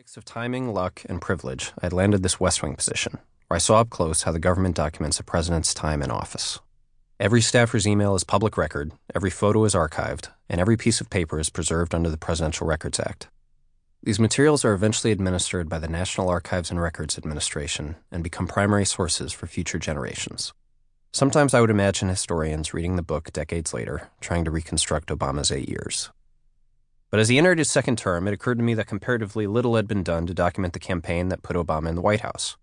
mix of timing, luck, and privilege, I had landed this West Wing position, where I saw up close how the government documents a president's time in office. Every staffer's email is public record, every photo is archived, and every piece of paper is preserved under the Presidential Records Act. These materials are eventually administered by the National Archives and Records Administration and become primary sources for future generations. Sometimes I would imagine historians reading the book decades later, trying to reconstruct Obama's 8 years. But as he entered his second term, it occurred to me that comparatively little had been done to document the campaign that put Obama in the White House.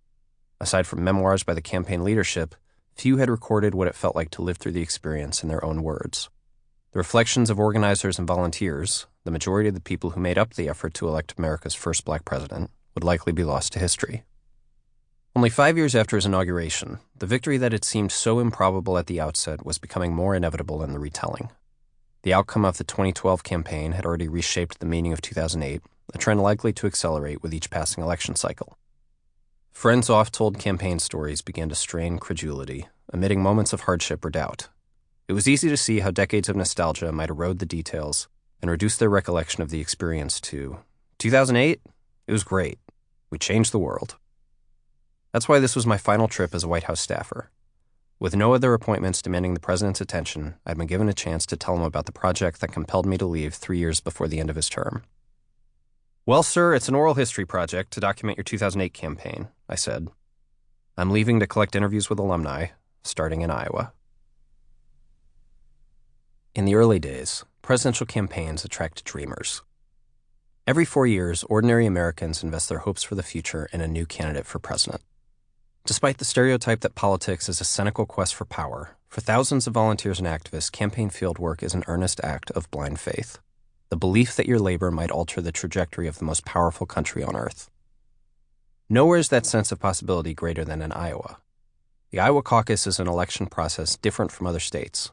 Aside from memoirs by the campaign leadership, few had recorded what it felt like to live through the experience in their own words. The reflections of organizers and volunteers, the majority of the people who made up the effort to elect America's first black president, would likely be lost to history. Only 5 years after his inauguration, the victory that had seemed so improbable at the outset was becoming more inevitable in the retelling. The outcome of the 2012 campaign had already reshaped the meaning of 2008, a trend likely to accelerate with each passing election cycle. Friends' oft-told campaign stories began to strain credulity, emitting moments of hardship or doubt. It was easy to see how decades of nostalgia might erode the details and reduce their recollection of the experience to, 2008? It was great. We changed the world. That's why this was my final trip as a White House staffer. With no other appointments demanding the president's attention, I'd been given a chance to tell him about the project that compelled me to leave 3 years before the end of his term. Well, sir, it's an oral history project to document your 2008 campaign, I said. I'm leaving to collect interviews with alumni, starting in Iowa. In the early days, presidential campaigns attract dreamers. Every 4 years, ordinary Americans invest their hopes for the future in a new candidate for president. Despite the stereotype that politics is a cynical quest for power, for thousands of volunteers and activists, campaign field work is an earnest act of blind faith. The belief that your labor might alter the trajectory of the most powerful country on earth. Nowhere is that sense of possibility greater than in Iowa. The Iowa caucus is an election process different from other states.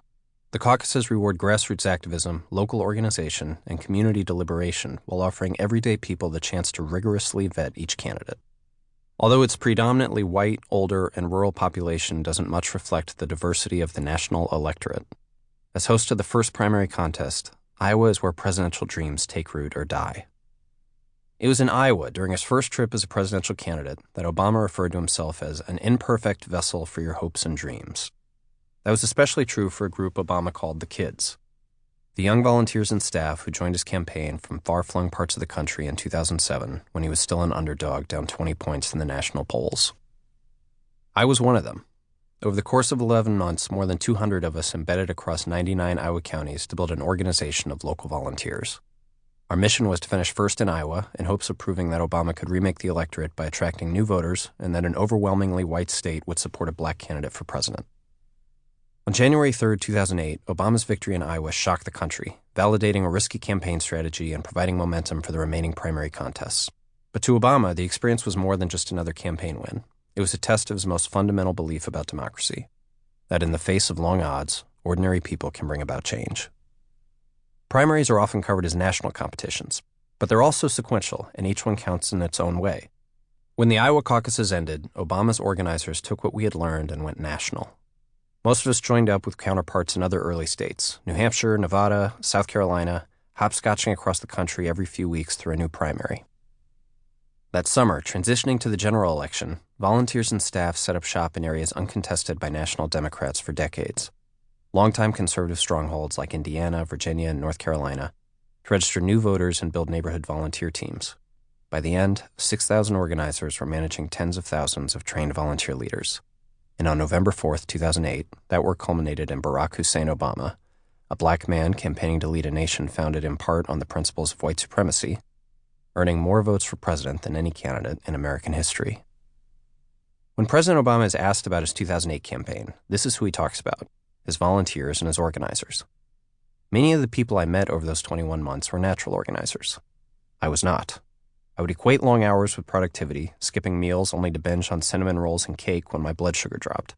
The caucuses reward grassroots activism, local organization, and community deliberation while offering everyday people the chance to rigorously vet each candidate. Although its predominantly white, older, and rural population doesn't much reflect the diversity of the national electorate. As host of the first primary contest, Iowa is where presidential dreams take root or die. It was in Iowa, during his first trip as a presidential candidate, that Obama referred to himself as an imperfect vessel for your hopes and dreams. That was especially true for a group Obama called the Kids, the young volunteers and staff who joined his campaign from far-flung parts of the country in 2007 when he was still an underdog down 20 points in the national polls. I was one of them. Over the course of 11 months, more than 200 of us embedded across 99 Iowa counties to build an organization of local volunteers. Our mission was to finish first in Iowa in hopes of proving that Obama could remake the electorate by attracting new voters and that an overwhelmingly white state would support a black candidate for president. On January 3, 2008, Obama's victory in Iowa shocked the country, validating a risky campaign strategy and providing momentum for the remaining primary contests. But to Obama, the experience was more than just another campaign win. It was a test of his most fundamental belief about democracy, that in the face of long odds, ordinary people can bring about change. Primaries are often covered as national competitions, but they're also sequential, and each one counts in its own way. When the Iowa caucuses ended, Obama's organizers took what we had learned and went national. Most of us joined up with counterparts in other early states, New Hampshire, Nevada, South Carolina, hopscotching across the country every few weeks through a new primary. That summer, transitioning to the general election, volunteers and staff set up shop in areas uncontested by national Democrats for decades. Longtime conservative strongholds like Indiana, Virginia, and North Carolina, to register new voters and build neighborhood volunteer teams. By the end, 6,000 organizers were managing tens of thousands of trained volunteer leaders. And on November 4, 2008, that work culminated in Barack Hussein Obama, a black man campaigning to lead a nation founded in part on the principles of white supremacy, earning more votes for president than any candidate in American history. When President Obama is asked about his 2008 campaign, this is who he talks about, his volunteers and his organizers. Many of the people I met over those 21 months were natural organizers. I was not. I would equate long hours with productivity, skipping meals only to binge on cinnamon rolls and cake when my blood sugar dropped.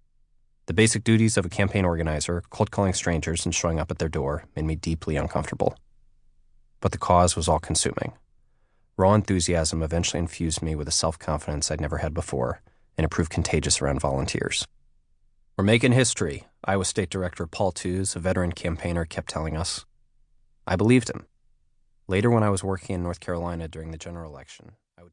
The basic duties of a campaign organizer, cold calling strangers and showing up at their door, made me deeply uncomfortable. But the cause was all-consuming. Raw enthusiasm eventually infused me with a self-confidence I'd never had before, and it proved contagious around volunteers. We're making history, Iowa State Director Paul Tewes, a veteran campaigner, kept telling us. I believed him. Later, when I was working in North Carolina during the general election, I would tell